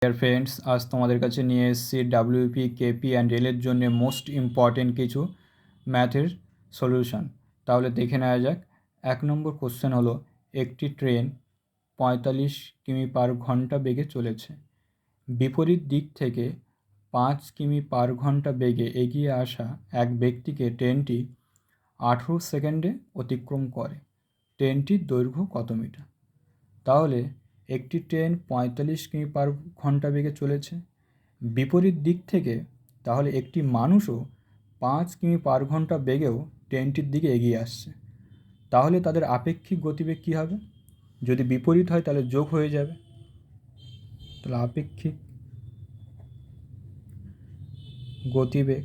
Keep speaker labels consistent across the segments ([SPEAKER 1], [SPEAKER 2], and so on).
[SPEAKER 1] Dear friends, আজ তোমাদের কাছে নিয়ে এসেছি ডাব্লিউপি, কেপি অ্যান্ড রেলের জন্য মোস্ট ইম্পর্টেন্ট কিছু ম্যাথের সলিউশন। তাহলে দেখে নেওয়া যাক। 1 নম্বর কোশ্চেন হলো, একটি ট্রেন 45 কিমি পার ঘন্টা বেগে চলেছে। বিপরীত দিক থেকে 5 কিমি পার ঘন্টা বেগে এগিয়ে আসা এক ব্যক্তিকে ট্রেনটি 18 সেকেন্ডে অতিক্রম করে। ট্রেনটির দৈর্ঘ্য কত মিটার? তাহলে একটি ট্রেন 45 কিমি পার ঘন্টা বেগে চলেছে, বিপরীত দিক থেকে তাহলে একটি মানুষও 5 কিমি পার ঘন্টা বেগেও ট্রেনটির দিকে এগিয়ে আসছে। তাহলে তাদের আপেক্ষিক গতিবেগ কী হবে? যদি বিপরীত হয় তাহলে যোগ হয়ে যাবে। তাহলে আপেক্ষিক গতিবেগ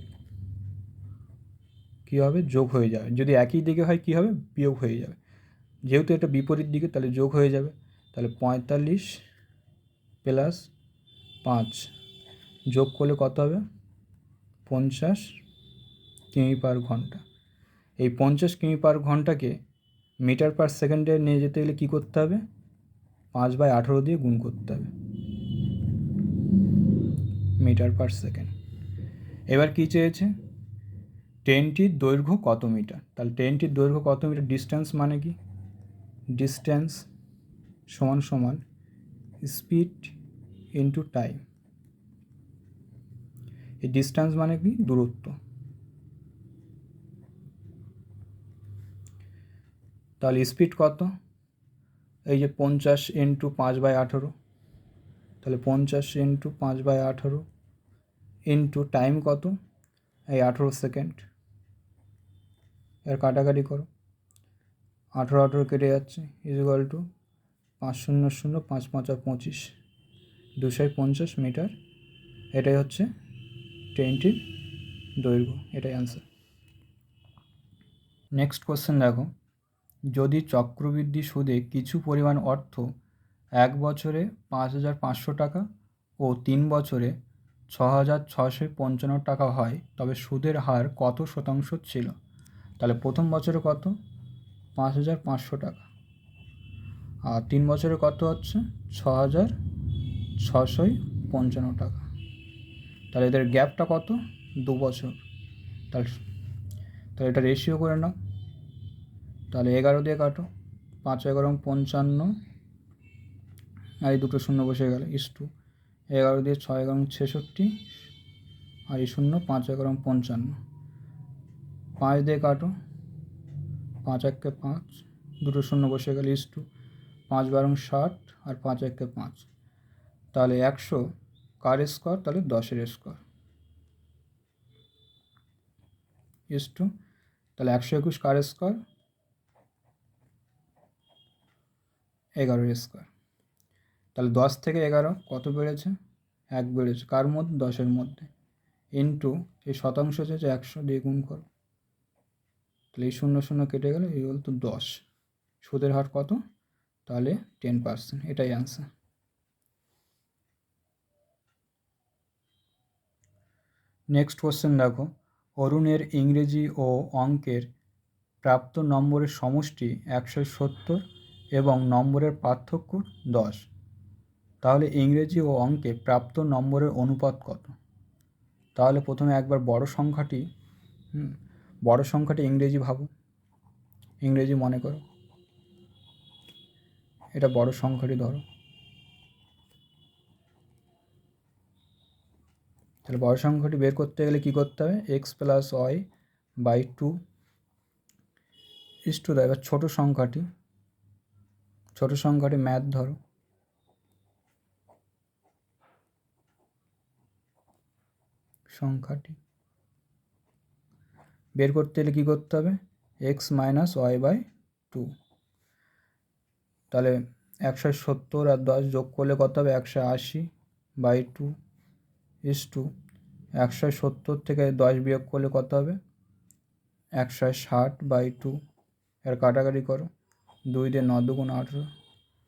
[SPEAKER 1] কী হবে? যোগ হয়ে যাবে। যদি একই দিকে হয় কী হবে? বিয়োগ হয়ে যাবে। যেহেতু এটা বিপরীত দিকে তাহলে যোগ হয়ে যাবে। তাহলে 45 প্লাস 5 যোগ করলে কত হবে? 50 কিমি পার ঘন্টা। এই 50 কিমি পার ঘন্টাকে মিটার পার সেকেন্ডে নিয়ে যেতে গেলে কী করতে হবে? 5/18 দিয়ে গুণ করতে হবে, মিটার পার সেকেন্ড। এবার কী চেয়েছে? ট্রেনটির দৈর্ঘ্য কত মিটার। তাহলে ট্রেনটির দৈর্ঘ্য কত মিটার? ডিস্টেন্স মানে কি? ডিস্টেন্স সমান সমান স্পিড ইন্টু টাইম। এই ডিস্টেন্স মানে কি? দূরত্ব। তাহলে স্পিড কত? এই যে 50 ইন্টু 5/18, তাহলে 50 ইন্টু 5/18 ইন্টু টাইম কত? এই 18 সেকেন্ড। এর কাটাকাটি করো, 18 কেটে যাচ্ছে, ইকুয়াল টু 5 শূন্য শূন্য 5 5 25, 250 মিটার। এটাই হচ্ছে ট্রেনটির দৈর্ঘ্য। এটাই অ্যান্সার। নেক্সট কোশ্চেন দেখো, যদি চক্রবৃদ্ধি সুদে কিছু পরিমাণ অর্থ 1 বছরে 5,500 টাকা ও 3 বছরে 6,655 টাকা হয়, তবে সুদের হার কত শতাংশ ছিল? তাহলে প্রথম বছরে কত? 5,500 টাকা, আর 3 বছরে কত হচ্ছে? 6,655 টাকা। তাহলে এদের গ্যাপটা কত? 2 বছর। তাহলে তাহলে এটা রেশিও করে নাও। তাহলে 11 দিয়ে কাটো, 5 11 55, আর এই দুটো শূন্য বসে গেল, ইস্টু 11 দিয়ে 6 11 66, আর এই শূন্য 5 11 55, 5 দিয়ে কাটো, 5 1 5, দুটো শূন্য বসে গেল, ইস্টু 5 12 60, আর 5 1 5। তাহলে 100 কার স্কোয়ার? তাহলে 10-এর স্কোয়ার, ইস্টু তাহলে 121 কার স্কোয়ার? 11-এর স্কোয়ার। তাহলে 10 থেকে 11 কত বেড়েছে? 1 বেড়েছে। কার মধ্যে? 10-এর মধ্যে। ইন্টু এই শতাংশ হচ্ছে 100 দিয়ে গুণ করো, তাহলে এই শূন্য শূন্য কেটে গেলে এই বলতো 10। সুদের হার কত? তাহলে 10%। এটাই অ্যান্সার। নেক্সট কোশ্চেন দেখো, অরুণের ইংরেজি ও অঙ্কের প্রাপ্ত নম্বরের সমষ্টি 170 এবং নম্বরের পার্থক্য 10। তাহলে ইংরেজি ও অঙ্কে প্রাপ্ত নম্বরের অনুপাত কত? তাহলে প্রথমে একবার বড় সংখ্যাটি ইংরেজি ভাবো, ইংরেজি মনে করো, এটা বড় সংখ্যাটি ধরো। তাহলে বড় সংখ্যাটি বের করতে গেলে কী করতে হবে? x + y/2 is to the, এবার ছোটো সংখ্যাটি ম্যাথ ধরো, সংখ্যাটি বের করতে গেলে কী করতে হবে? x - y/2। তাহলে 170 আর 10 যোগ করলে কত হবে? 180/2 ইস টু 170 থেকে 10 বিয়োগ করলে কত হবে? 160/2। এর কাটাকাটি করো, 2 দিয়ে 9 2 18,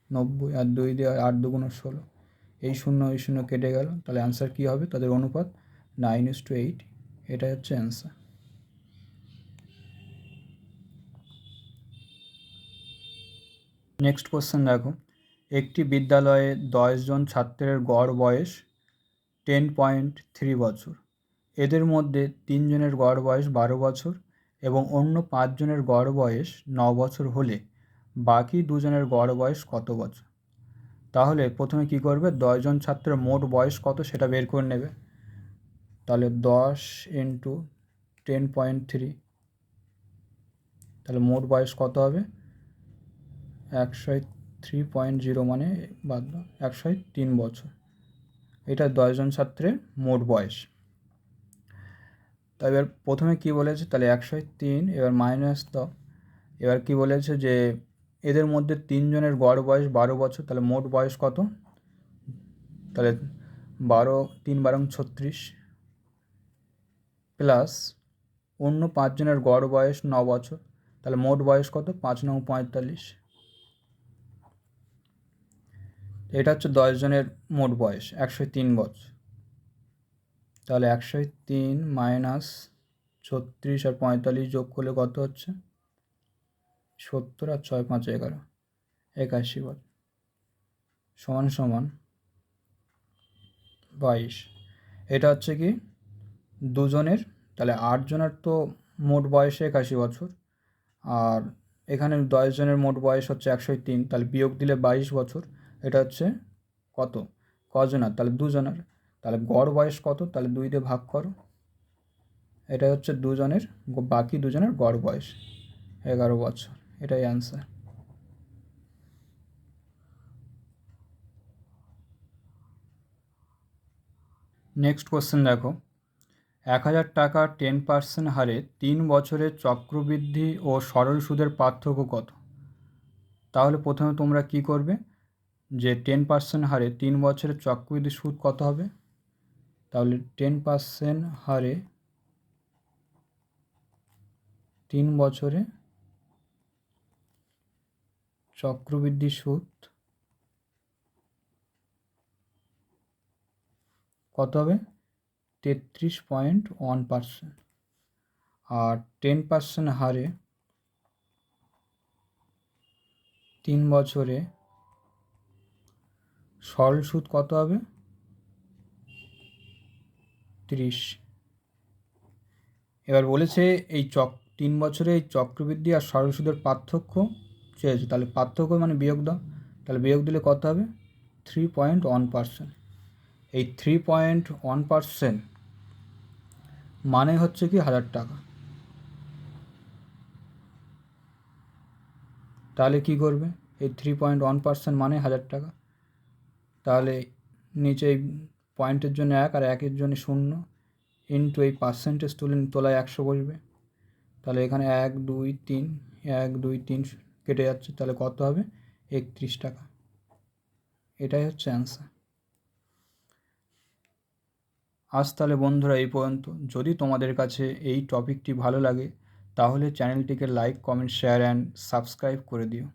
[SPEAKER 1] 90, আর 2 দিয়ে 8 2 16, এই শূন্য কেটে গেল। তাহলে অ্যান্সার কী হবে? তাদের অনুপাত 9:8। এটাই হচ্ছে অ্যান্সার। নেক্সট কোশ্চেন দেখো, একটি বিদ্যালয়ে 10 জন ছাত্রের গড় বয়স 10.3 বছর। এদের মধ্যে 3 জনের গড় বয়স 12 বছর এবং অন্য 5 জনের গড় বয়স 9 বছর হলে বাকি 2 জনের গড় বয়স কত বছর? তাহলে প্রথমে কি করবে, 10 জন ছাত্রের মোট বয়স কত সেটা বের করে নেবে। তাহলে 10 ইন্টু 10.3, তাহলে মোট বয়স কত হবে? 103.0 মানে বাদ দাও, 103 বছর। এটা 10 জন ছাত্রের মোট বয়স। তো এবার প্রথমে কি বলেছে, তাহলে 103, এবার মাইনাস দাও। এবার কি বলেছে যে এদের মধ্যে 3 জনের গড় বয়স 12 বছর, তাহলে মোট বয়স কত? তাহলে 12, 3 12 36 প্লাস অন্য 5 জনের গড় বয়স 9 বছর, তাহলে মোট বয়স কত? 5 9 45। এটা হচ্ছে 10 জনের মোট বয়স 103 বছর। তাহলে 103 মাইনাস 36 আর 45 যোগ করলে কত হচ্ছে? 70 আর 6 5 11, 81 বছর সমান সমান 22। এটা হচ্ছে কি দুজনের, তাহলে 8 জনের তো মোট বয়স 81 বছর, আর এখানে 10 জনের মোট বয়স হচ্ছে 103, তাহলে বিয়োগ দিলে 22 বছর। এটা হচ্ছে কত? কজনের? তাহলে 2 জনের। তাহলে গড় বয়স কত? তাহলে 2 দিয়ে ভাগ করো। এটা হচ্ছে 2 জনের, বাকি 2 জনের গড় বয়স 11 বছর। এটাই অ্যান্সার। নেক্সট কোশ্চেন দেখো, 1000 টাকা 10% হারে 3 বছরের চক্রবৃদ্ধি ও সরল সুদের পার্থক্য কত? তাহলে প্রথমে তোমরা কি করবে, যে 10% হারে 3 বছরের চক্রবৃদ্ধি সুদ কত হবে? তাহলে 10% হারে 3 বছরে চক্রবৃদ্ধি সুদ কত হবে? 33.1%। আর 10% হারে 3 বছরে সরল সুদ কত হবে? 30। এবার বলেছে এই 3 বছরে এই চক্রবৃদ্ধি আর সরল সুদের পার্থক্য চেয়েছে, তাহলে পার্থক্য মানে বিয়োগ দাও। তাহলে বিয়োগ দিলে কত হবে? 3.1%। এই 3.1% মানে হচ্ছে কি 1000 টাকা। তাহলে কি করবে, এই 3.1% মানে 1000 টাকা। তাহলে নিচে এই পয়েন্টের জন্য 1 আর 1-এর জন্য 0 ইন্টু এই পার্সেন্টেজ তোলায় 100 বসবে। তাহলে এখানে 1 2 3 1 2 3 কেটে যাচ্ছে, তাহলে কত হবে? 31 টাকা। এটাই হচ্ছে অ্যান্সার। আজ তাহলে বন্ধুরা এই পর্যন্ত। যদি তোমাদের কাছে এই টপিকটি ভালো লাগে তাহলে চ্যানেলটিকে like comment share and subscribe করে দিও।